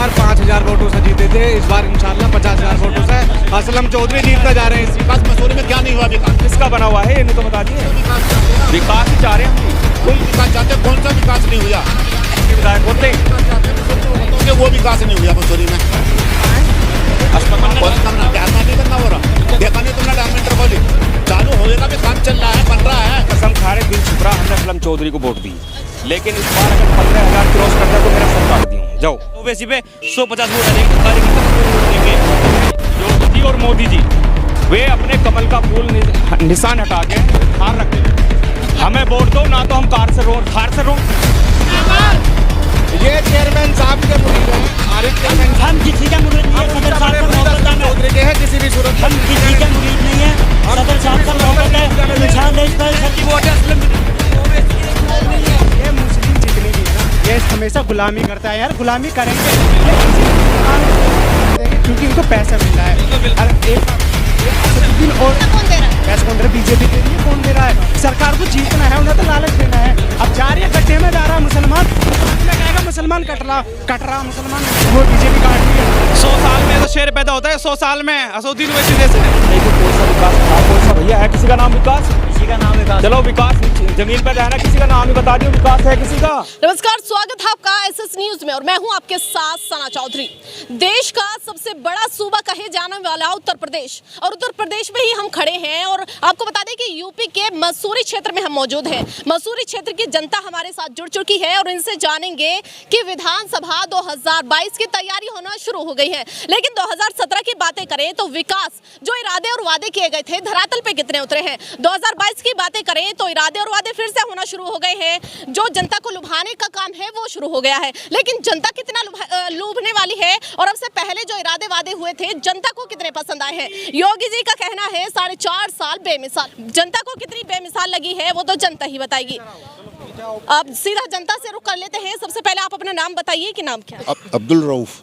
बार 5,000 वोटों से जीते थे, इस बार इंशाल्लाह 50,000 वोटों से असलम चौधरी जीतने जा रहे हैं। इस विकास मसूरी में क्या नहीं हुआ? विकास किसका बना हुआ है ये नहीं तो बता दिए। विकास ही चाह रहे हैं हम। कोई विकास चाहते, कौन सा विकास नहीं हुआ? विधायक होते वो विकास नहीं हुआ मसूरी में। नहीं बनना हो रहा, देखा नहीं तुमने डायमंड कॉलेज चालू होएगा भी, काम चल रहा है, बन रहा है। कसम खा रहे दिल छुपरा, हमने असलम चौधरी को वोट दी, लेकिन इस बार अगर 15,000 क्रॉस करता है तो मेरा सर काट दिया। जाओ ओवैसी पे 150 वोट देंगे। योगी और मोदी जी वे अपने कमल का फूल निशान हटा के हार रखते। हमें वोट दो ना तो हम कार से रो। ये चेयरमैन साहब के मुरीद हैं, आरिफ चेयरमैन। हम किसी का मुरीद नहीं है, सदर साहब का मोहब्बत है। चौधरी के हैं किसी भी सूरत। हम किसी का मुरीद नहीं है, सदर साहब का मोहब्बत है। इंशाअल्लाह इस बार सच्ची वोट है। ये मुस्लिम जितने भी है ना, ये हमेशा गुलामी करता है यार, गुलामी करेंगे ये किसी क्योंकि इनको पैसा मिल रहा है। और एक असदुद्दीन और पैसा कौन दे रहा है? बीजेपी दे रही है। कौन दे रहा है? सरकार को जीतना है, उन्हें तो लालच देना है। अब जा रही है गड्ढे में, जा रहा मुसलमान, कहेगा मुसलमान कट रहा मुसलमान, वो बीजेपी काट रही है। 100 साल में तो शेर पैदा होता है, 100 साल में असदुद्दीन ओवैसी जैसे। कोई सा विकास कोई सा भैया है किसी का नाम विकास? किसी का नाम विकास। चलो विकास जमीन पे रहना, किसी का नाम ही बता दियो विकास है किसी का। नमस्कार, स्वागत है आपका एसएस न्यूज में और मैं हूं आपके साथ सना चौधरी। देश का सबसे बड़ा सूबा कहे जाने वाला उत्तर प्रदेश, और उत्तर प्रदेश में ही हम खड़े हैं। और आपको बता दें कि यूपी के मसूरी क्षेत्र में हम मौजूद हैं। मसूरी क्षेत्र की जनता हमारे साथ जुड़ चुकी है और इनसे जानेंगे कि विधानसभा 2022 की तैयारी होना शुरू हो गई है। लेकिन 2017 की बातें करें तो विकास जो इरादे और वादे किए गए थे धरातल पे कितने उतरे हैं। 2022 की बातें करें तो इरादे और वादे फिर से होना शुरू हो गए हैं। जो जनता को लुभाने का काम है वो शुरू हो गया है, लेकिन जनता कितना लुभाने वाली है और अब से पहले जो इरादे वादे हुए थे जनता को कितने पसंद आए हैं। योगी जी का कहना है 4.5 साल बेमिसाल। जनता को कितनी बेमिसाल लगी है वो तो जनता ही बताएगी। अब सीधा जनता से रुख कर लेते हैं। सबसे पहले आप अपना नाम बताइए कि नाम क्या है? अब्दुल रऊफ।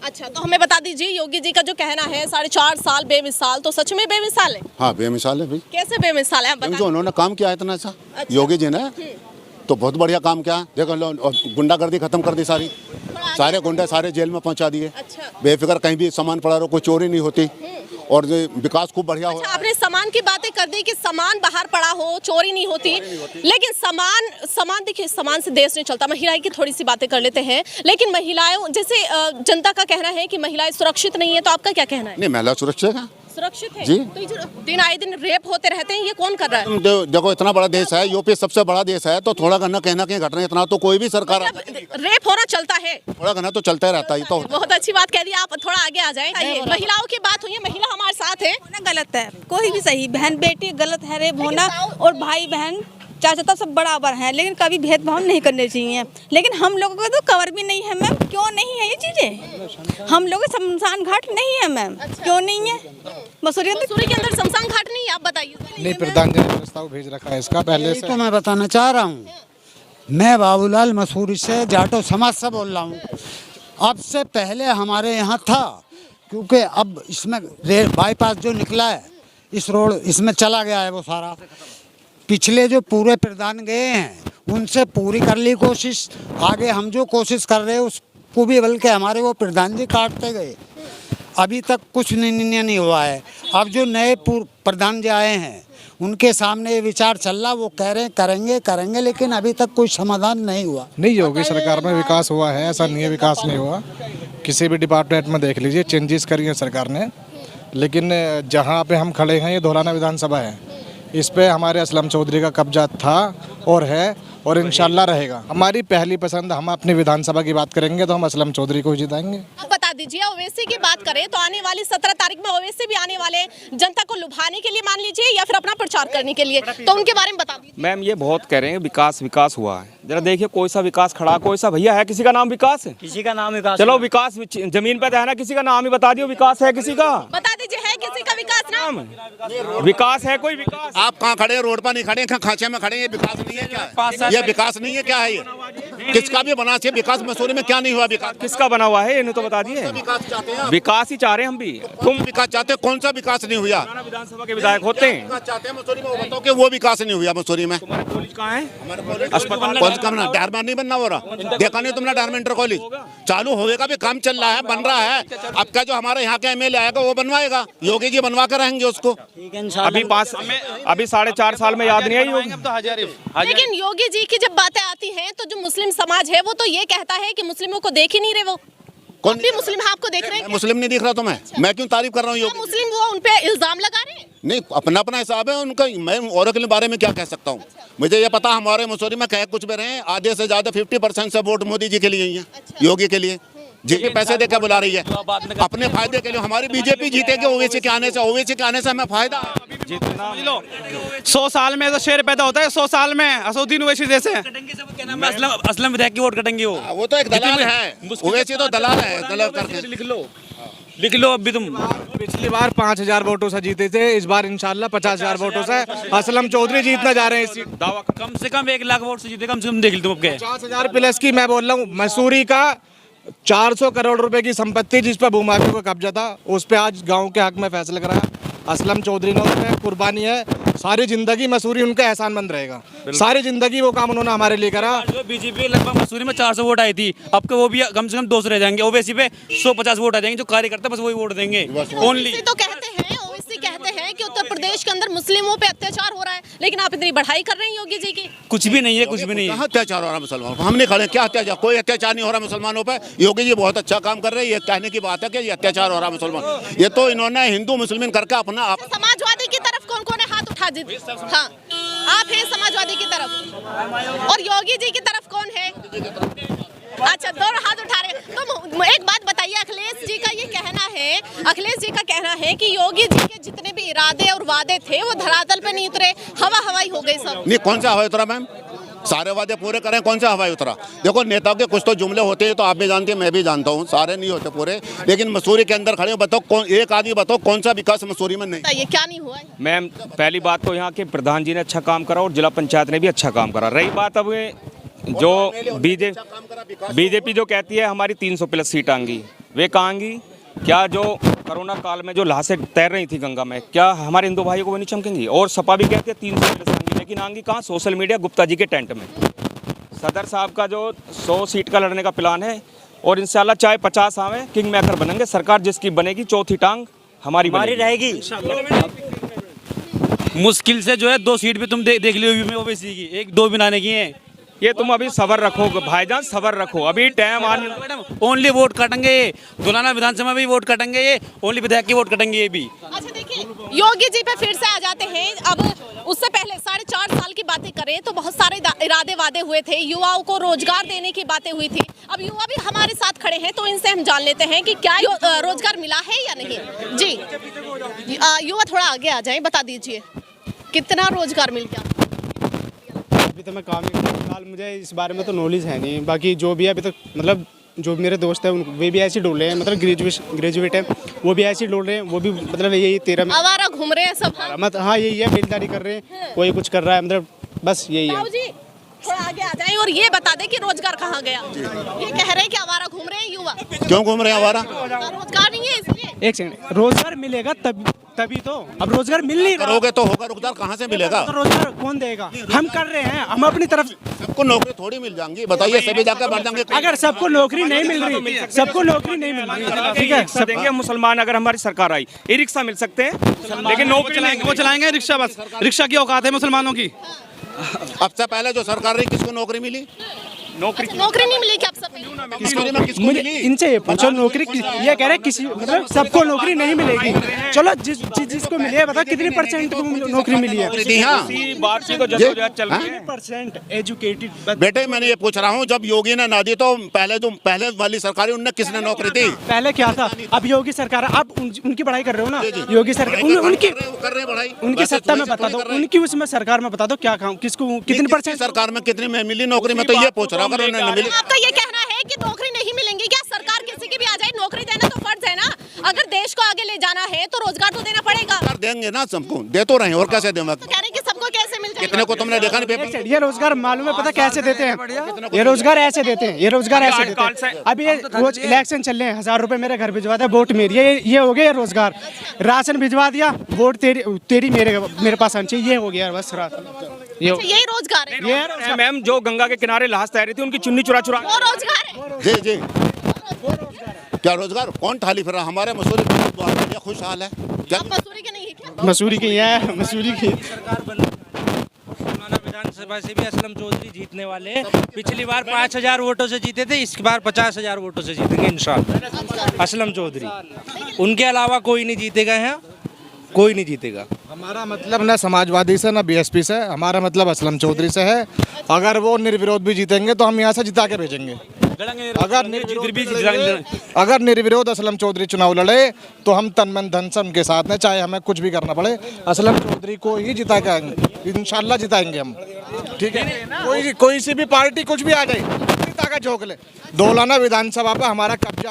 अच्छा, तो हमें बता दीजिए, योगी जी का जो कहना है 4.5 साल बेमिसाल, तो सच में बेमिसाल है? हाँ बेमिसाल है भाई। कैसे बेमिसाल है आप बताइए। जो उन्होंने काम किया इतना अच्छा, अच्छा। योगी जी ने तो बहुत बढ़िया काम किया। देखो गुंडागर्दी खत्म कर दी सारी, सारे गुंडे सारे जेल में पहुंचा दिए। अच्छा। बेफिक्र कहीं भी सामान पड़ा रहो, कोई चोरी नहीं होती और विकास खूब बढ़िया हो। अच्छा, आपने सामान की बातें कर दी कि सामान बाहर पड़ा हो, चोरी नहीं होती, लेकिन सामान देखिए, सामान से देश नहीं चलता। महिलाएं की थोड़ी सी बातें कर लेते हैं, लेकिन महिलाओं जैसे जनता का कहना है कि महिलाएं सुरक्षित नहीं है, तो आपका क्या कहना है? नहीं, महिला सुरक्षित है। सुरक्षित है जी। तो ये जो दिन आए दिन रेप होते रहते हैं, ये कौन कर रहा है? देखो इतना बड़ा देश है, यूपी सबसे बड़ा देश है, तो थोड़ा घना कहना कहीं घट रहे, इतना तो कोई भी सरकार रेप होना चलता है, थोड़ा घना तो चलता ही रहता है। तो बहुत अच्छी बात कह दी आप। थोड़ा आगे आ जाए। महिलाओं की बात हुई है, महिला हमारे साथ है। गलत है, कोई भी सही, बहन बेटी गलत है रेप होना, और भाई बहन चाचा सब बराबर हैं, लेकिन कभी भेदभाव नहीं करने चाहिए। लेकिन हम लोगों को तो कवर भी नहीं है मैम। क्यों नहीं है ये चीजें? हम लोग शमशान घाट नहीं है मैम। क्यों नहीं है? मसूरी के अंदर शमशान घाट नहीं है, आप बताइए। नहीं, प्रधानमंत्री ने प्रस्ताव भेज रखा है इसका पहले से। तो मैं बताना चाह रहा हूँ, मैं बाबूलाल मसूरी से जाटो समाज से बोल रहा हूँ। अब से पहले हमारे यहाँ था, क्योंकि अब इसमें बाईपास जो निकला है, इस रोड इसमें चला गया है वो सारा। पिछले जो पूरे प्रधान गए हैं उनसे पूरी कर ली कोशिश, आगे हम जो कोशिश कर रहे हैं उसको भी बल्कि हमारे वो प्रधान जी काटते गए। अभी तक कुछ निर्णय नहीं हुआ है। अब जो नए प्रधान जी आए हैं उनके सामने ये विचार चल रहा, वो कह रहे हैं करेंगे, लेकिन अभी तक कोई समाधान नहीं हुआ। नहीं, योगी सरकार में विकास हुआ है, ऐसा नहीं है विकास नहीं हुआ। किसी भी डिपार्टमेंट में देख लीजिए, चेंजेस करी है सरकार ने, लेकिन जहाँ पे हम खड़े हैं ये धौलाना विधानसभा है, इस पे हमारे असलम चौधरी का कब्जा था और है और इंशाल्लाह रहेगा। हमारी पहली पसंद, हम अपनी विधानसभा की बात करेंगे तो हम असलम चौधरी को ही जिताएंगे। अब बता दीजिए, ओवैसी की बात करें तो आने वाली 17 तारीख में ओवैसी भी आने वाले, जनता को लुभाने के लिए मान लीजिए या फिर अपना प्रचार करने के लिए, तो उनके बारे में बता दीजिए। मैम ये बहुत कह रहे हैं विकास हुआ है, जरा देखिए कोई सा विकास खड़ा, कोई सा भैया है किसी का नाम विकास है? किसी का नाम विकास। चलो विकास जमीन पे रहना, किसी का नाम ही बता दियो विकास है किसी का? बता दीजिए, है किसी का विकास नाम? विकास है कोई विकास? आप कहाँ खड़े हैं? रोड पर नहीं खड़े हैं, खांचे में खड़े हैं। ये विकास नहीं है क्या? ये विकास नहीं है क्या है? ये किसका भी बना चाहिए विकास। मसूरी में क्या नहीं हुआ विकास? किसका बना हुआ है, इन्हें तो बता दिए। विकास चाहते हैं, विकास ही चाह रहे हैं हम भी। तुम विकास चाहते हो, कौन सा विकास नहीं हुआ? विधानसभा के विधायक होते हैं, विकास चाहते हैं मसूरी में, वो बताओ कि वो विकास नहीं हुआ मसूरी में। कॉलेज कहाँ है? अस्पताल कॉलेज का बना, डायरमैन नहीं बनना हो रहा। देखा नहीं तुमने डायरमैन इंटर कॉलेज चालू होगा, भी काम चल रहा है, बन रहा है। अब क्या जो हमारे यहाँ का एमएलए आएगा वो बनवाएगा? योगी जी बनवा कर रहेंगे उसको। अभी 4.5 साल में याद नहीं आई होगी। लेकिन योगी जी की जब बातें आती हैं तो जो मुस्लिम समाज है वो तो ये कहता है कि मुस्लिमों को देख ही नहीं रहे। वो कौन भी मुस्लिम आपको देख रहे हैं? मुस्लिम नहीं दिख रहा तुम्हें? मैं क्यों तारीफ कर रहा हूँ योगी? मुस्लिम वो उन पे इल्जाम लगा रहे हैं। नहीं, अपना अपना हिसाब है उनका। मैं औरों के बारे में क्या कह सकता हूँ? मुझे ये पता हमारे मसूरी में कहे कुछ भी रहे, आधे से ज्यादा 50% से वोट मोदी जी के लिए ही है, योगी के लिए। जेपी पैसे देकर बुला रही है अपने फायदे के लिए। हमारी बीजेपी जीतेगी ओवैसी के आने से, ओवैसी के आने से हमें फायदा। 100 साल में तो शेर पैदा होता है, 100 साल में असदुद्दीन ओवैसी जैसे असलम विधायक की वोट कटेंगे। वो तो एक दलाल है, ओवैसी तो दलाल है, दलाल करके लिख लो अभी तुम। पिछली बार 5000 वोटों से जीते थे, इस बार इंशाल्लाह 50,000 वोटों से असलम चौधरी जीतना जा रहे हैं। इस सीट दावा कम से कम 1 लाख वोट से जीते, कम से कम देख ली तुम। 50,000 प्लस की मैं बोल रहा हूँ। मसूरी का 400 करोड़ रुपए की संपत्ति जिस पर भूमाफियों का कब्जा था, उस पे आज गांव के हक में फैसला करा असलम चौधरी ने। उसमें कुर्बानी है, सारी जिंदगी मसूरी उनका एहसानमंद रहेगा। सारी जिंदगी वो काम उन्होंने हमारे लिए करा। जो बीजेपी लगभग मसूरी में 400 वोट आई थी, अब के वो भी कम से कम 200 रह जाएंगे। ओवैसी पे 150 वोट आ जाएंगे। जो कार्यकर्ता बस वही वोट देंगे ओनली। तो कहते हैं, ओवैसी कहते हैं कि उत्तर प्रदेश के अंदर मुस्लिमों पे अत्याचार हो रहा है, लेकिन आप इतनी बढ़ाई कर रहे हैं योगी जी की। कुछ भी नहीं है, कुछ भी नहीं है। कहाँ अत्याचार हो रहा है मुसलमानों पर? हमने खड़े क्या अत्याचार? कोई अत्याचार नहीं हो रहा मुसलमानों पर। योगी जी बहुत अच्छा काम कर रहे हैं। ये कहने की बात है कि ये अत्याचार हो रहा है मुसलमान, ये तो इन्होंने हिंदू मुस्लिम करके अपना समाजवादी की तरफ कौन कौन है? हाथ उठा दीजिए। हाँ, आप हैं समाजवादी की तरफ, और योगी जी की तरफ कौन है? अच्छा, दोनों हाथ उठा रहे हैं। तो एक बात बताइए, अखिलेश जी का ये कहना है, अखिलेश जी का कहना है कि योगी जी के जितने भी इरादे और वादे थे वो धरातल पे नहीं उतरे, हवा हवाई हो गई सब। नहीं, कौन सा हवाई उतरा मैम? सारे वादे पूरे करें, कौन सा हवाई उतरा? देखो नेताओं के कुछ तो जुमले होते हैं, तो आप भी जानते हैं, मैं भी जानता हूँ, सारे नहीं होते पूरे। लेकिन मसूरी के अंदर खड़े बताओ, कौन एक आदमी बताओ कौन सा विकास मसूरी में नहीं? ये क्या नहीं हुआ है? मैम, पहली बात तो यहाँ के प्रधान जी ने अच्छा काम करा और जिला पंचायत ने भी अच्छा काम करा। रही बात अब जो बीजेपी जो कहती है हमारी 300 प्लस सीट आएंगी, वे कहाँ आएंगी? क्या जो कोरोना काल में जो लाशें तैर रही थी गंगा में, क्या हमारे हिंदू भाइयों को वो नहीं चमकेंगी? और सपा भी कहती है 300 प्लस आएंगी, लेकिन आएंगी कहाँ? सोशल मीडिया, गुप्ता जी के टेंट में। सदर साहब का जो 100 सीट का लड़ने का प्लान है, और इंशाल्लाह चाहे 50 आवे, किंग मेकर बनेंगे। सरकार जिसकी बनेगी, चौथी टांग हमारी रहेगी। मुश्किल से जो है 2 सीट भी तुम देख लियो ओवैसी की, 1-2 भी आने की है। ये तुम अभी सबर रखो भाईजान, सबर रखो, अभी टाइम आने। ओनली वोट काटेंगे ये, दुलाना विधानसभा में भी वोट काटेंगे ये, ओनली विधायक की वोट काटेंगे ये भी। अच्छा देखिए, योगी जी पे फिर से आ जाते हैं। अब उससे पहले 4.5 साल की बातें करें तो बहुत सारे इरादे वादे हुए थे, युवाओं को रोजगार देने की बातें हुई थी। अब युवा भी हमारे साथ खड़े हैं, तो इनसे हम जान लेते हैं कि क्या रोजगार मिला है या नहीं। जी, युवा थोड़ा आगे आ जाए, बता दीजिए कितना रोजगार मिल गया? अभी तो मैं काम ही कर रहा हूं, फिलहाल मुझे इस बारे में तो नॉलेज है नहीं। बाकी जो भी है अभी तक, मतलब जो मेरे दोस्त हैं वे भी ऐसे ढूंढ रहे हैं, मतलब ग्रेजुएट है, वो भी ऐसे ढूंढ रहे हैं। वो भी मतलब यही 13 में आवारा घूम रहे हैं सब। मत हाँ, यही है, बेलदारी कर रहे हैं, कोई कुछ कर रहा है, मतलब बस यही है। जी थोड़ा आगे आ जाए और ये बता दें कि रोजगार कहाँ गया? ये कह रहे हैं कि आवारा घूम रहे हैं युवा। क्यों घूम रहे हैं आवारा? रोजगार नहीं है इसलिए। एक सेकंड, रोजगार मिलेगा तभी तो। अब रोजगार मिल नहीं रहा, करोगे तो होगा, रोजगार कहाँ से मिलेगा? तो रोजगार कौन देगा? हम कर रहे हैं, हम अपनी तरफ। सबको नौकरी थोड़ी मिल जाएंगी, बताइए, सभी जाकर बढ़ जाएंगे। अगर सबको नौकरी नहीं मिल रही, सबको नौकरी नहीं मिल रही, ठीक है, सब देंगे मुसलमान। अगर हमारी सरकार आई, ई रिक्शा मिल सकते हैं, लेकिन नौकरी वो चलाएंगे रिक्शा। बस रिक्शा की औकात है मुसलमानों की। अब से पहले जो सरकार रही, किसको नौकरी मिली? नौकरी नहीं मिली क्या? आप सब किसको मुझे मिली? इनसे ये पूछो, नौकरी ये कह रहे किसी, मतलब सबको नौकरी नहीं मिलेगी। चलो जिसको मिली है, बता कितनी % को नौकरी मिली है? इसी बात की तो जद्दोजहद चल रही है। % एजुकेटेड। बेटे मैंने ये पूछ रहा हूँ, जब योगी ने ना दी तो पहले वाली सरकार, उनने किसने नौकरी दी? पहले क्या था? अब योगी सरकार, आप उनकी पढ़ाई कर रहे हो ना? योगी सरकार उनकी कर रहे बढ़ाई, उनकी सत्ता में बता दो, उनकी उसमें सरकार में बता दो क्या काम, किसको कितनी % सरकार में कितनी में मिली नौकरी? में तो ये पूछ रहा हूँ, अगर उन्हें मिली। आपका ये कहना है कि नौकरी नहीं मिलेंगी क्या? सरकार किसी की भी आ जाए, नौकरी देना तो फर्ज है ना। अगर देश को आगे ले जाना है तो रोजगार तो देना पड़ेगा। देंगे ना, सबको दे तो रहे हैं, और कैसे देंगे? तो कह रहे हैं कि सबको कैसे मिल जाएगा? कितने को तुमने देखा नहीं पेपर? ये रोजगार मालूम है पता कैसे देते हैं? ये रोजगार ऐसे देते हैं, ये रोजगार ऐसे देते हैं। अभी ये रोज इलेक्शन चल रहे हैं, 1000 रुपए मेरे घर भिजवा दे, वोट मेरी, ये हो गया रोजगार। राशन भिजवा दिया, वोट तेरी मेरे पास आनी चाहिए, ये हो गया बस राशन। यही रोजगार है। ये मैम जो गंगा के किनारे लाश तैर रही थी उनकी चुन्नी चुरा वो रोजगार है। जी जी, क्या रोजगार? कौन थाली फिर रहा? हमारे मसूरी ये खुशहाल है क्या? आप मसूरी के नहीं है क्या? मसूरी की है, मसूरी की। विधानसभा से भी असलम चौधरी जीतने वाले हैं। पिछली बार 5000 वोटों से जीते थे, इस बार 50,000 वोटों से जीतेंगे इंशाल्लाह असलम चौधरी। उनके अलावा कोई नहीं जीतेगा यहाँ, कोई नहीं जीतेगा। हमारा मतलब ना समाजवादी से ना बीएसपी से, हमारा मतलब असलम चौधरी से है। अगर वो निर्विरोध भी जीतेंगे तो हम यहाँ से जिता के भेजेंगे। अगर निर्विरोध असलम चौधरी चुनाव लड़े तो हम तन मन धन से उनके साथ हैं, चाहे हमें कुछ भी करना पड़े, असलम चौधरी को ही जिता के आएंगे, इंशाल्लाह जिताएंगे हम। ठीक है, कोई सी भी पार्टी कुछ भी आ जाए, जिता के झोंक ले। धौलाना विधानसभा पर हमारा कब्जा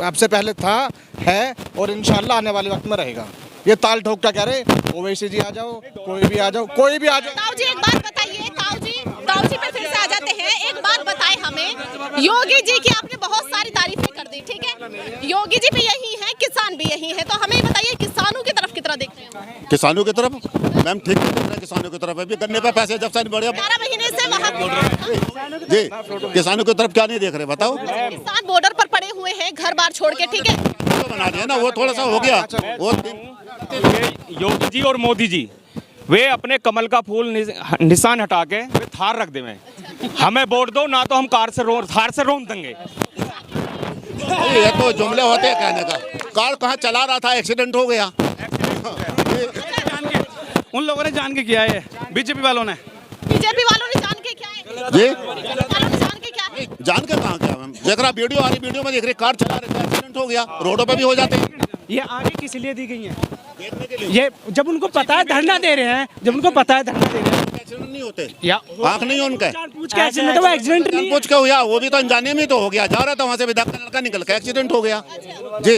आपसे पहले था, है और इंशाल्लाह आने वाले वक्त में रहेगा। ये ताल ठोक क्या कह रहे? ओवैसी जी आ जाओ, कोई भी आ जाओ, कोई भी आ जाओ। ताऊ जी एक बात बताइए, ताऊ जी पे फिर से आ जाते हैं। एक बात बताएं हमें, योगी जी की आपने बहुत सारी तारीफें कर दी, ठीक है, योगी जी भी यही है, किसान भी यही है, तो हमें बताइए किसानों की तरफ कितना देख रहे हैं? किसानों की तरफ मैम ठीक है, किसानों की तरफ अभी गन्ने पे पैसे जब से नहीं बढ़े। 11 महीने से वहाँ जी, किसानों की तरफ क्या नहीं देख रहे बताओ? किसान बॉर्डर पर पड़े हुए हैं घर बार छोड़ के, ठीक है, बना दिया ना, वो थोड़ा सा हो गया वो। योगी जी और मोदी जी वे अपने कमल का फूल निशान हटा के वे थार रख दे। हमें वोट दो ना तो हम थार से रोन देंगे। ये तो जुमले होते हैं कहने का। कार कहाँ चला रहा था, एक्सीडेंट हो गया। उन लोगों ने जान के किया है, बीजेपी वालों ने जान के क्या है? जी वालों ने जान के क्या है? जान के कहाँ क्या मैम? देख रहा वीडियो आ रही, वीडियो में देख रही कार चला रहे थे, एक्सीडेंट हो गया, रोडों पे भी हो जाते हैं। ये आगे किस लिए दी गई है? ये जब उनको पता है धरना दे रहे हैं, जब उनको पता है धरना दे रहे हैं, एक्सीडेंट नहीं होते या आँख नहीं है उनका, पूछ के एक्सीडेंट हुआ, एक्सीडेंट नहीं पूछ के हुआ, वो भी तो अनजाने में तो हो गया, जा रहा था वहाँ से विधायक का लड़का निकल के एक्सीडेंट हो गया। जी,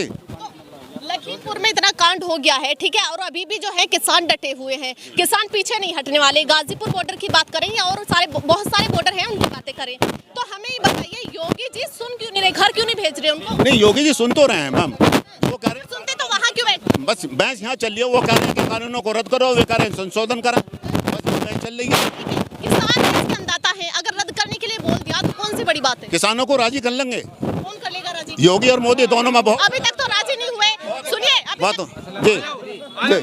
लखीमपुर में इतना कांड हो गया है, ठीक है, और अभी भी जो है किसान डटे हुए हैं, किसान पीछे नहीं हटने वाले। गाजीपुर बॉर्डर की बात करें या और बहुत सारे बॉर्डर हैं उनकी बातें करें, तो हमें ये बताइए योगी जी सुन क्यों नहीं रहे, घर क्यों नहीं भेज रहे उनको? नहीं, योगी जी सुन तो रहे हैं मैम, वो कह रहे हैं सुनते तो वहाँ क्यों बैठे? बस बहस यहाँ चल रही है, वो कह रहे हैं कि कानूनों को रद्द करो, वे कह रहे हैं संशोधन करा, बस बहस चल रही है। किसान इसके अन्नदाता है, अगर रद्द करने के लिए बोल दिया तो कौन सी बड़ी बात है? किसानों को राजी कर लेंगे, कौन कर लेगा राजी? योगी और मोदी दोनों में बहुत अभी तक तो राजी नहीं हुए। सुनिए बात जी जी,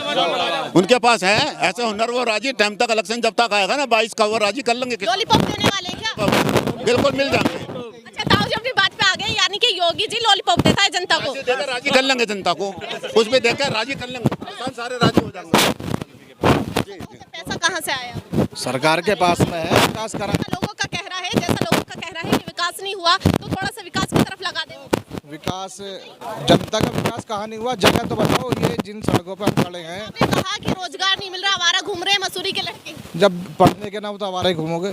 उनके पास है ऐसे हुनर, वो राजी टाइम तक इलेक्शन जब तक आएगा ना 22 का, वो राजी कर लेंगे। लॉलीपॉप देने वाले हैं क्या? बिल्कुल मिल जाएंगे। अच्छा, ताऊ जी अपनी बात पे आ गए, यानी कि योगी जी लॉलीपॉप देता है जनता को। राजी कर लेंगे जनता को, कुछ भी देकर राजी कर लेंगे, किसान सारे राजी हो जाएंगे। पैसा कहाँ से आया? सरकार के पास में है, विकास करा। लोगों का कह रहा है, जैसा लोगों का कह रहा है कि विकास नहीं हुआ, तो थोड़ा सा विकास की तरफ लगा दे। विकास, जनता का विकास कहाँ नहीं हुआ? जगह तो बताओ, ये जिन सड़कों पर हम खड़े हैं। आपने कहा कि रोजगार नहीं मिल रहा, आवारा घूम रहे हैं मसूरी के लड़के। जब पढ़ने के नाम तो हमारे घूमोगे।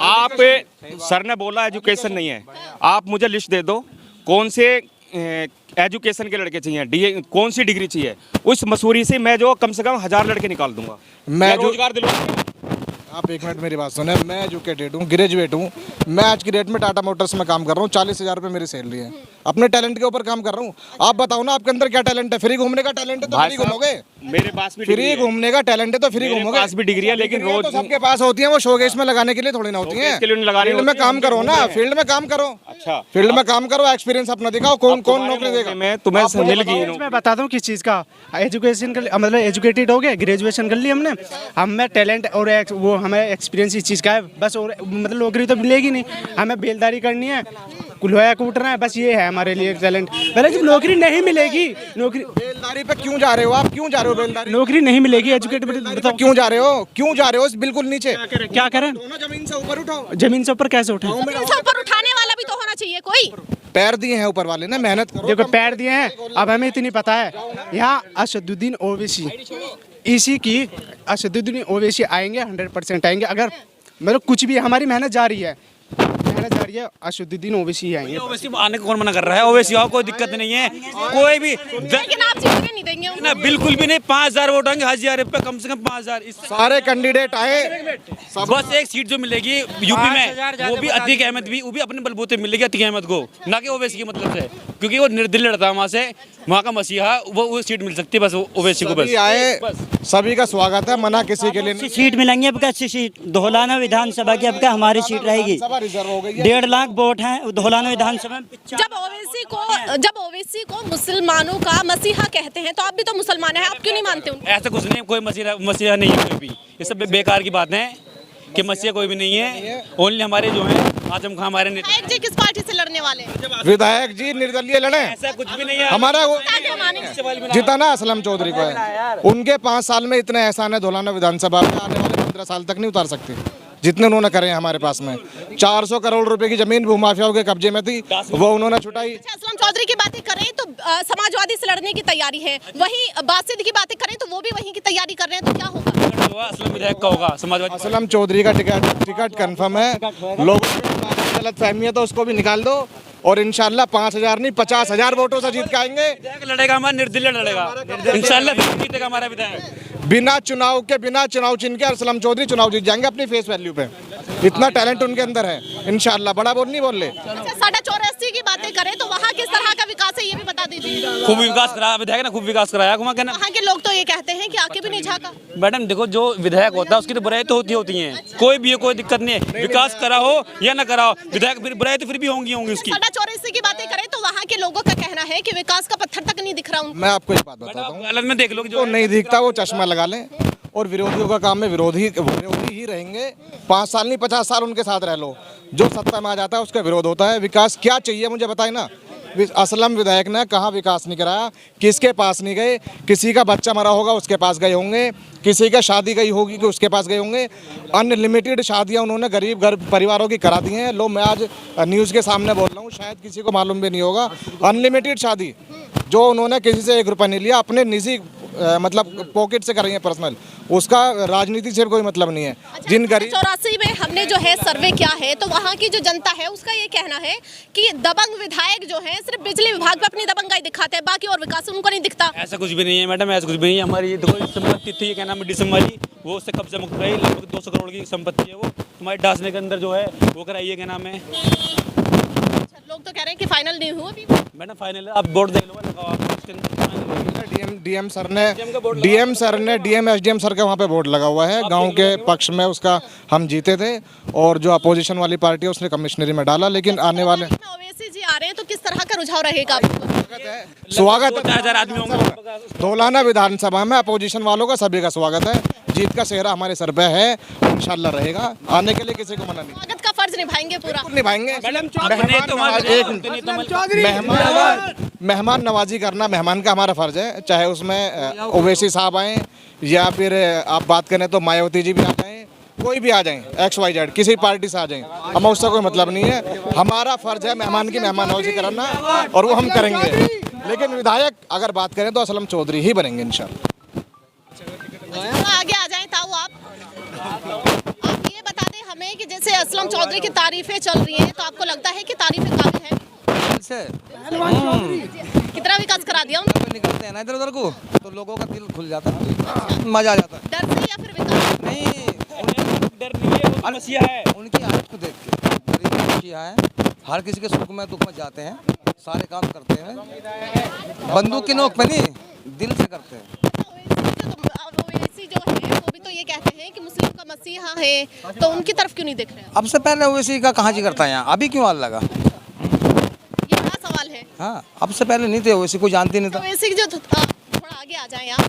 आप सर ने बोला एजुकेशन नहीं है, आप मुझे लिस्ट दे दो कौन से एजुकेशन के लड़के चाहिए, कौन सी डिग्री चाहिए, उस मसूरी से मैं जो कम से कम 1000 लड़के निकाल दूंगा। मैं रोजगार दिलवा। आप एक मिनट मेरी बात सुने, मैं एजुकेटेड हूँ, ग्रेजुएट हूँ। मैं आज की डेट में टाटा मोटर्स में काम कर रहा हूँ, 40,000 रुपये मेरी सैलरी है। अपने टैलेंट के ऊपर काम कर रहा हूँ। आप बताओ ना, आपके अंदर क्या टैलेंट है? फ्री घूमने का टैलेंट है तो फ्री घूमोगे। मेरे पास भी फ्री घूमने का टैलेंट है तो फ्री घूमोगे। पास भी डिग्री है, लेकिन रोज तो सबके पास होती है, वो शोकेस में लगाने के लिए थोड़ी ना होती है। फील्ड में काम करो ना, फील्ड में काम करो। अच्छा, फील्ड में काम करो, एक्सपीरियंस अपना दिखाओ, कौन कौन नौकरी देगा। मैं तुम्हें मिल गई। मैं बता दूं किस चीज़ का एजुकेशन कर, मतलब एजुकेटेड हो गए, ग्रेजुएशन कर ली हमने, हमें टैलेंट और वो हमें एक्सपीरियंस इस चीज़ का है बस। और मतलब नौकरी तो मिलेगी नहीं, हमें बेलदारी करनी है, लोहा कूटना है, बस ये है हमारे लिए टैलेंट। पहले जब नौकरी नहीं मिलेगी, नौकरी बेलदारी पे क्यों जा रहे हो आप? क्यों जा रहे हो बेलदारी? नौकरी नहीं मिलेगी, एजुकेटेड बताओ क्यों जा रहे हो? क्यों जा रहे हो बिल्कुल नीचे? क्या करें? जमीन से ऊपर उठाओ। जमीन से ऊपर कैसे उठाएं? ऊपर उठाने वाला भी तो होना चाहिए कोई। पैर दिए हैं ऊपर वाले ने, मेहनत करो। देखो पैर दिए हैं, अब हमें इतनी पता है, यहाँ असदुद्दीन ओवैसी, इसी की असदुद्दीन ओवैसी आएंगे, 100% आएंगे। अगर मतलब कुछ भी हमारी मेहनत जा रही है, वगैरह जा रही है, असदुद्दीन ओवैसी ही आएंगे। ओवैसी आने को कौन मना कर रहा है? ओवैसी आओ, कोई दिक्कत नहीं है, कोई भी लेकिन आप जीतने नहीं देंगे उनको। ना, बिल्कुल भी नहीं। 5000 वोट आएंगे, 1000 रुपये कम से कम 5000। सारे कैंडिडेट आए, बस एक सीट जो मिलेगी यूपी में, वो भी अतीक अहमद भी, वो भी अपने बलबूते मिलेगी अतीक अहमद को, ना कि ओवैसी के मतलब से, क्योंकि वो निर्दलीय लड़ता है वहाँ से, वहाँ का मसीहा, वो सीट मिल सकती है बस ओवैसी को। बस सभी आए, सभी का स्वागत है, मना किसी के लिए नहीं। सीट मिलेंगी अब, अच्छी सीट धौलाना विधानसभा की अब का हमारी सीट रहेगी। सभा रिजर्व हो गई है। 1.5 लाख वोट हैं धौलाना विधानसभा में। जब ओवैसी को मुसलमानों का मसीहा कहते हैं, तो आप भी तो मुसलमान हैं, आप क्यों नहीं मानते उनको? ऐसा कुछ नहीं, कोई मसीहा नहीं है कोई भी, ये सब बेकार की बात है कि मसीहा कोई भी नहीं है। ओनली हमारे जो है आजम खान हमारे विधायक जी किस पार्टी से लड़ने वाले हैं? विधायक जी निर्दलीय लड़े, ऐसा कुछ भी नहीं है। हमारा वो मानेंगे? जितना असलम चौधरी को है, उनके 5 साल में इतने एहसान है धौलाना विधानसभा में, आने वाले 15 साल तक नहीं उतार सकते जितने उन्होंने करे हैं हमारे पास में। 400 करोड़ रुपए की जमीन भूमाफियाओं के कब्जे में थी, वो उन्होंने छुटाई। असलम चौधरी की बातें करें तो समाजवादी से लड़ने की तैयारी है, वहीं बासित की बातें करें तो वो भी वहीं की तैयारी कर रहे हैं, तो क्या होगा? असलम विधायक का होगा समाजवादी। असलम चौधरी का टिकट कंफर्म है। लोगों को गलत फहमी है तो उसको भी निकाल दो, और इंशाल्लाह 5000 नहीं 50,000 वोटों से जीत के आएंगे। विधायक लड़ेगा, हमारा निर्दलीय लड़ेगा, इंशाल्लाह जीतेगा हमारा विधायक। बिना चुनाव चिन्ह के असलम चौधरी चुनाव जीत जाएंगे अपनी फेस वैल्यू पे। इतना टैलेंट उनके अंदर है, इंशाल्लाह। बड़ा बोल नहीं बोल ले। साढ़ा 84 की बातें करें तो वहाँ किस तरह का विकास है, ये भी बता दीजिए। खूब विकास कराया विधायक ने, खूब विकास कराया। वहाँ के लोग तो ये कहते हैं कि आके भी नहीं झाका। मैडम देखो, जो विधायक होता है उसकी तो बुराई तो होती है, कोई भी है, कोई दिक्कत नहीं है, विकास करा हो या ना करा हो, विधायक फिर बुराई तो फिर भी होंगी उसकी। साढ़ा 84 की बातें करें तो वहाँ के लोगों का कहना है कि विकास का पत्थर तक नहीं दिख रहा उनको। मैं आपको एक बात बताता हूँ, अलग में देख लो, जो नहीं दिखता वो चश्मा लगा लें, और विरोधियों का काम में विरोधी ही रहेंगे। 5 साल नहीं 50 साल उनके साथ रह लो, जो सत्ता में आ जाता है उसका विरोध होता है। विकास क्या चाहिए मुझे बताए ना। असलम विधायक ने कहाँ विकास नहीं कराया, किसके पास नहीं गए? किसी का बच्चा मरा होगा उसके पास गए होंगे, किसी का शादी गई होगी कि उसके पास गए होंगे। अनलिमिटेड शादियाँ उन्होंने गरीब परिवारों की करा दी हैं। लो, मैं आज न्यूज़ के सामने बोल रहा हूँ, शायद किसी को मालूम भी नहीं होगा। अनलिमिटेड शादी जो उन्होंने किसी से 1 रुपया नहीं लिया, अपने निजी मतलब पॉकेट से कर रही है पर्सनल, उसका राजनीति से कोई मतलब नहीं है। जिन गरीब 84 में हमने जो है सर्वे किया है तो वहाँ की जो जनता है उसका ये कहना है कि दबंग विधायक जो है सिर्फ बिजली विभाग पे अपनी दबंगाई दिखाते हैं, बाकी और विकास उनको नहीं दिखता। ऐसा कुछ भी नहीं है मैडम, ऐसा कुछ भी नहीं है। हमारी देखो संपत्ति थी, क्या नाम है, डिसम्बर वाली, वो उससे कब्जा मुक्त रही, लगभग 200 करोड़ की संपत्ति है वो। तुम्हारे डासने के अंदर जो है वो कराइए, क्या नाम है। लोग तो कह रहे हैं कि फाइनल नहीं हुआ अभी। मैडम फाइनल आप बोर्ड देख लो, डीएम एसडीएम सर का वहाँ पे बोर्ड लगा हुआ है, गांव के पक्ष में उसका हम जीते थे, और जो अपोजिशन वाली पार्टी है उसने कमिश्नरी में डाला। लेकिन आने वाले ओवैसी जी आ रहे हैं तो किस तरह का रुझाव रहेगा? स्वागत है, 5000 आदमी होंगे धौलाना विधानसभा में अपोजिशन वालों का सभी का स्वागत है। जीत का सेहरा हमारे सर पे है, इंशाल्लाह रहेगा। आने के लिए किसी को मना नहीं। स्वागत का फर्ज निभाएंगे पूरा? निभाएंगे। मेहमान नवाजी करना मेहमान का हमारा फर्ज है, चाहे उसमें ओवैसी साहब आए या फिर आप बात करें तो मायावती जी भी आ जाएं, कोई भी आ जाएं, XYZ किसी पार्टी से आ जाएं, हमें उससे कोई मतलब नहीं है। हमारा फर्ज है मेहमान की मेहमान नवाजी करना, और वो हम करेंगे। लेकिन विधायक अगर बात करें तो असलम चौधरी ही बनेंगे इंशाल्लाह। आगे आ जाएं ताऊ, आप ये बता दें हमें कि जैसे असलम चौधरी की तारीफें चल रही हैं, तो आपको लगता है कि तारीफें काबिल है? कितना विकास करा दिया उन्होंने? निकलते हैं ना इधर उधर को तो लोगों का दिल खुल जाता है, मजा आ जाता है। डर से या फिर विकास? नहीं, डर नहीं है, वो मसीहा है। उनकी आदत को देख के गरीब मसीहा है, हर किसी के सुख में दुख में जाते हैं, सारे काम करते हैं, बंदूक की नोक पे नहीं, दिल से करते हैं। ओवैसी जो है वो भी तो ये कहते हैं कि मुस्लिम का मसीहा है, तो उनकी तरफ क्यों नहीं देख रहे हैं? अब से पहले ओवैसी का कहाँ जी करता है यहाँ, अभी क्यों आग लगा? ये बड़ा सवाल है। हाँ, अब से पहले नहीं थे ओवैसी, कोई जानते नहीं था। ओवैसी जो थोड़ा आगे आ जाए आप,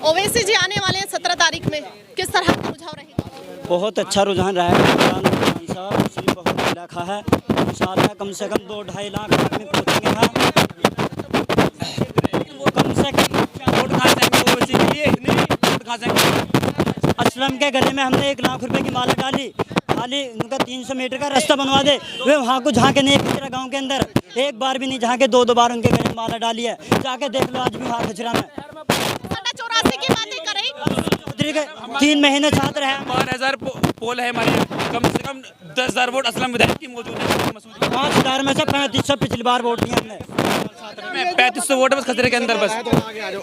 ओवैसी जी आने वाले हैं 17 तारीख में, किस तरह का रुझाव रहेगा? बहुत अच्छा रुझान रहा है, मुस्लिम बहुत इलाका है, इंशाल्लाह कम से कम 2-2.5 लाख आदमी पहुँचेंगे वहाँ। कम से कम असलम के गले में हमने 1 लाख रुपए की माला डाली, खाली उनका 300 मीटर का रास्ता बनवा दे, वे वहाँ को झाँके नहीं खचरा गांव के अंदर, एक बार भी नहीं झाँके, 2 बार उनके गले में माला डाली है, जाके देख लो आज भी वहाँ खचरा में। 84 की बातें करें, चौधरी के 3 महीने छात्र हैं, 12,000 पोल है हमारे, कम से कम 10,000 वोट असलम विधायक की मौजूद है। 5,000 में से 3500 पिछली बार वोट दिए हमने। 3500 वोट है बस खतरे के अंदर बस।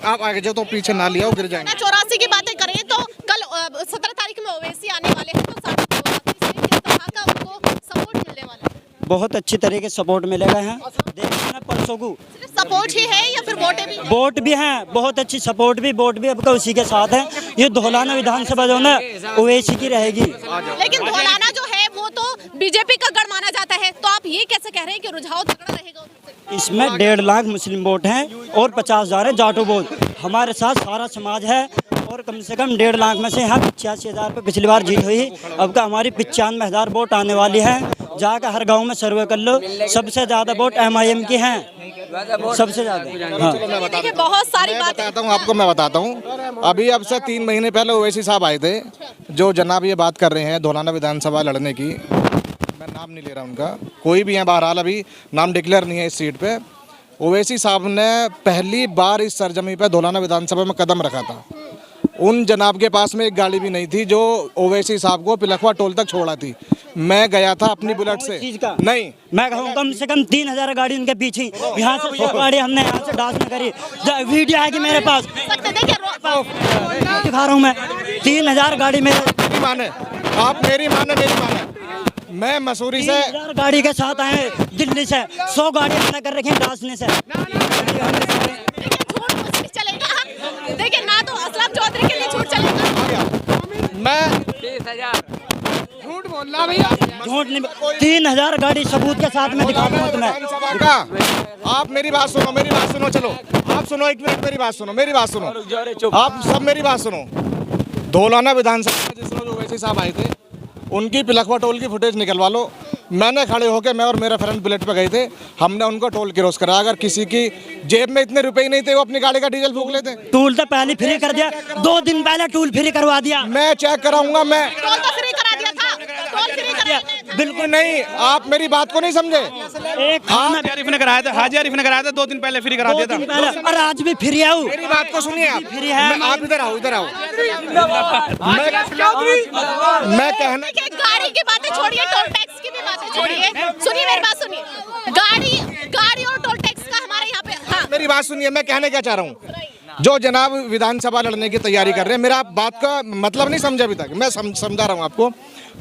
आप आगे जाओ तो पीछे ना लिया गिर जाएंगे। 84 की बातें करें तो कल 17 तारीख में ओवैसी आने वाले हैं, तो साढ़े 84 से किस तरह का उनको सपोर्ट मिलने वाला है? बहुत अच्छी तरीके से सपोर्ट मिलेगा है। देखना परसों को सिर्फ सपोर्ट ही है या फिर वोटें भी? वोट भी हैं, बहुत अच्छी सपोर्ट भी, वोट भी आपका उसी के साथ है। ये धौलाना विधानसभा जो है ओवैसी की रहेगी। लेकिन धौलाना जो है वो तो बीजेपी का गढ़ माना जाता है, तो आप ये कैसे कह रहे हैं कि रुझाव तगड़ा रहेगा उधर से? इसमें 1.5 लाख मुस्लिम वोट हैं और 50,000 है जाटो वोट। हमारे साथ सारा समाज है और कम से कम 1.5 लाख में से यहाँ 85,000 पे पिछली बार जीत हुई। अब का हमारी 95,000 वोट आने वाली है। जाकर हर गांव में सर्वे कर लो, सबसे ज़्यादा वोट MIM की हैं, सबसे ज़्यादा। हाँ। देखिए बहुत सारी बातें बताता हूँ आपको, मैं बताता हूँ। अभी अब से 3 महीने पहले ओवैसी साहब आए थे, जो जनाब ये बात कर रहे हैं धौलाना विधानसभा लड़ने की, मैं नाम नहीं ले रहा उनका, कोई भी है, बहरहाल अभी नाम डिक्लेयर नहीं है इस सीट पे। ओवैसी साहब ने पहली बार इस सरजमी पे धौलाना विधानसभा में कदम रखा था। उन जनाब के पास में एक गाड़ी भी नहीं थी जो ओवैसी साहब को पिलखवा टोल तक छोड़ा थी। मैं गया था अपनी बुलेट से। नहीं, मैं कहूँ कम से कम 3,000 गाड़ी उनके पीछे, यहाँ से 100 गाड़ी हमने यहाँ से डांस में करी। वीडियो आएगी मेरे पास, दिखा रहा हूँ मैं। 3,000 गाड़ी मेरी माने, आप मेरी माने, मेरी माने। मैं मसूरी से 3,000 गाड़ी के साथ आए दिल्ली से, 100 गाड़ी हमने कर रखी है डांसने से। देखिए ना तो असलम चौधरी के लिए झूठ चलेगा। मैं 30,000 झूठ बोल रहा भैया, झूठ नहीं। 3,000 गाड़ी सबूत के साथ में दिखा दूँ तुम्हें। आप मेरी बात सुनो, मेरी बात सुनो, चलो आप सुनो, 1 मिनट मेरी बात सुनो, मेरी बात सुनो, आप सब मेरी बात सुनो। धौलाना विधानसभा में जिस रोज ओवैसी साहब आए थे, उनकी पिलखवा टोल की फुटेज निकलवा लो। मैंने खड़े होकर, मैं और मेरा फ्रेंड बुलेट पे गए थे, हमने उनको टोल क्रॉस करा। अगर किसी की जेब में इतने रुपए ही नहीं थे, वो अपनी गाड़ी का डीजल फूंक लेते। टूल तो पहले फ्री कर दिया, 2 दिन पहले टूल फ्री करवा दिया। मैं चेक कराऊंगा, मैं टोल तो फ्री करा दिया था, टोल फ्री करा दिया। बिल्कुल नहीं, आप मेरी बात को नहीं समझे। एक हाजी आरिफ ने कराया था, हाजी आरिफ ने कराया था, 2 दिन पहले फ्री करा दिया था। और आज भी फ्री है। मेरी बात को सुनिए आप, फ्री है। आप इधर आओ, इधर आओ। मैं कहना, गाड़ी की बातें छोड़िए, टोल टैक्स की भी बातें छोड़िए, सुनिए मेरी बात सुनिए। गाड़ी और टोल टैक्स का हमारे यहाँ पे, हाँ मेरी बात सुनिए, मैं कहने क्या चाह रहा हूँ। जो जनाब विधानसभा लड़ने की तैयारी कर रहे हैं, मेरा बात का मतलब नहीं समझे अभी तक, मैं समझा रहा हूँ आपको।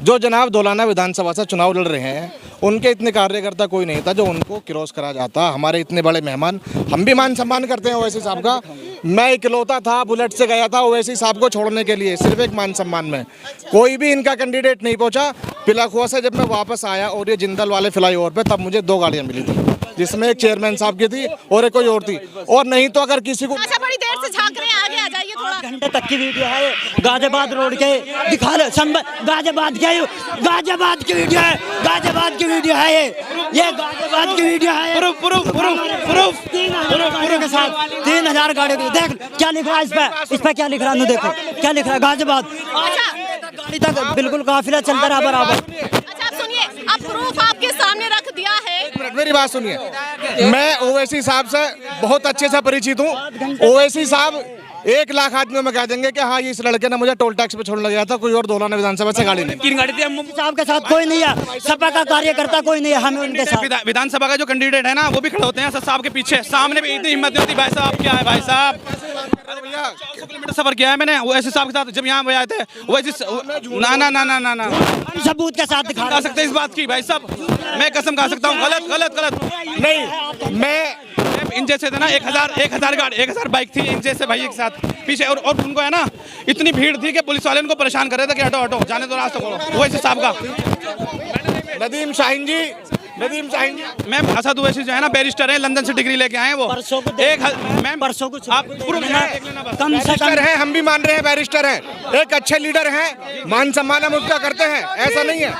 जो जनाब धौलाना विधानसभा से चुनाव लड़ रहे हैं, उनके इतने कार्यकर्ता कोई नहीं था जो उनको क्रॉस करा जाता। हमारे इतने बड़े मेहमान, हम भी मान सम्मान करते हैं ओवैसी साहब का। मैं इकलौता था, बुलेट से गया था ओवैसी साहब को छोड़ने के लिए, सिर्फ एक मान सम्मान में। कोई भी इनका कैंडिडेट नहीं पहुंचा। पिलखुआ से जब मैं वापस आया और ये जिंदल वाले फ्लाईओवर पे, तब मुझे 2 गाड़ियां मिली थी, जिसमें एक चेयरमैन साहब की थी और एक कोई और थी। और नहीं तो अगर किसी को अच्छा, बड़ी देर से झांक रहे हैं, आगे आ जाइए थोड़ा। 8 घंटे तक की वीडियो है, गाजियाबाद रोड के दिखा लो, गाजियाबाद के, गाजियाबाद की वीडियो है, गाजियाबाद की वीडियो है ये गाजियाबाद की वीडियो है। प्रूफ 3,000 के साथ 3,000 गाड़ी। देख क्या लिख रहा है इस पे क्या लिख रहा है, देखो क्या लिख रहा है, गाजियाबाद। गाड़ी तक बिल्कुल काफिला चलता रहा बराबर। अच्छा आप सुनिए, अब प्रूफ आपके सामने रख दिया है। मेरी बात सुनिए, मैं ओवैसी साहब से बहुत अच्छे से परिचित हूँ। ओवैसी साहब 1 लाख आदमियों में कह देंगे कि हाँ, इस लड़के ने मुझे टोल टैक्स पे छोड़ने गया था, कोई और धौलाना विधानसभा से गाड़ी नहीं। 3 गाड़ी थी। हम साहब के साथ कोई नहीं है, सपा का कार्यकर्ता कोई नहीं है, हमें उनके साथ। विधानसभा का जो कैंडिडेट है ना, वो भी खड़े होते हैं साहब के पीछे, सामने भी इतनी हिम्मत नहीं होती। भाई साहब क्या है, भाई साहब 400 किलोमीटर सफर किया है मैंने ओवैसी साहब के साथ। जब यहाँ आए थे वैसे ना सबूत के साथ दिखा सकते हैं इस बात की। भाई साहब मैं कसम खा सकता हूँ, गलत नहीं। मैं इन जैसे थे ना, 1,000 बाइक थी इन जैसे भाई के साथ पीछे। और उनको है ना, इतनी भीड़ थी कि पुलिस वाले उनको परेशान कर रहे थे कि हटो जाने दो, रास्ता खोलो। ओवैसी साहब का नदीम शाहीन जी, मैम असद ओवैसी जो है ना, बैरिस्टर है, लंदन से डिग्री लेके आए हैं वो। मैम परसों को आप कम से कम है, हम भी मान रहे हैं बैरिस्टर हैं, एक अच्छे लीडर हैं, मान सम्मान हम उसका करते हैं, ऐसा नहीं है।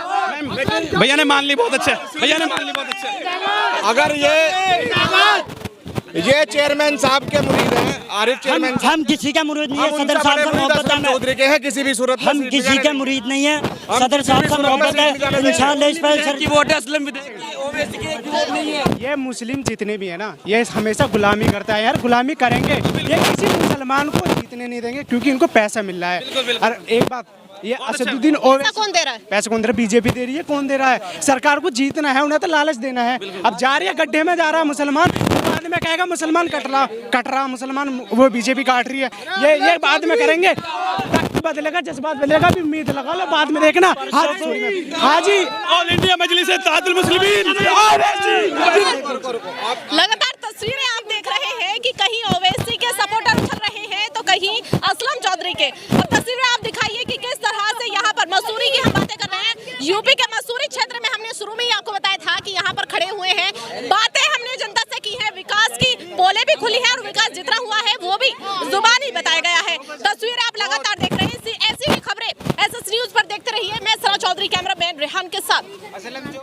भैया ने मान ली बहुत अच्छे, भैया ने मान ली बहुत अच्छे। अगर ये चेयरमैन साहब के मुरीद हैं, आरिफ चेयरमैन, हम किसी का मुरीद नहीं है, सदर साहब से मोहब्बत है। चौधरी के हैं, किसी भी सूरत में हम किसी के मुरीद नहीं है, सदर साहब से मोहब्बत है। इंशाअल्लाह इस पर सर की वोट है, असलम ओवैसी की एक वोट नहीं है। ये मुस्लिम जितने भी है ना, ये हमेशा गुलामी करता है यार, गुलामी करेंगे। ये किसी मुसलमान को जीतने नहीं देंगे, क्योंकि इनको पैसा मिल रहा है। और एक बात ये असदुद्दीन ओवैसी कौन दे रहा है? पैसे कौन दे रहा है? बीजेपी दे रही है। कौन दे रहा है? सरकार को जीतना है, उन्हें तो लालच देना है। अब जा रही है गड्ढे में, जा रहा है मुसलमान, बाद में कहेगा मुसलमान कट रहा मुसलमान, वो बीजेपी काट रही है। ये बाद में करेंगे, वक्त बदलेगा, जज्बात बदलेगा, भी उम्मीद लगा लो, बाद में देखना। हाँ जी, ऑल इंडिया मजलिस इत्तेहादुल मुस्लिमीन। लगातार तस्वीरें आप देख रहे हैं कि कहीं ओवैसी के सपोर्टर उछल रहे हैं तो कहीं असलम चौधरी के। अब तस्वीरें आप दिखाइए कि किस तरह से यहाँ पर मसूरी की हम बातें कर रहे हैं। यूपी के मसूरी क्षेत्र में हमने शुरू में ही आपको बताया था कि यहाँ पर खड़े हुए हैं, बातें हमने जनता से की है, विकास की पोलें भी खुली है और विकास जितना हुआ है वो भी जुबानी बताया गया है। तस्वीरें आप लगातार देख रहे हैं, ऐसी ही खबरें एसएस न्यूज पर देखते रहिए। मैं सना चौधरी, कैमरामैन रेहान के साथ।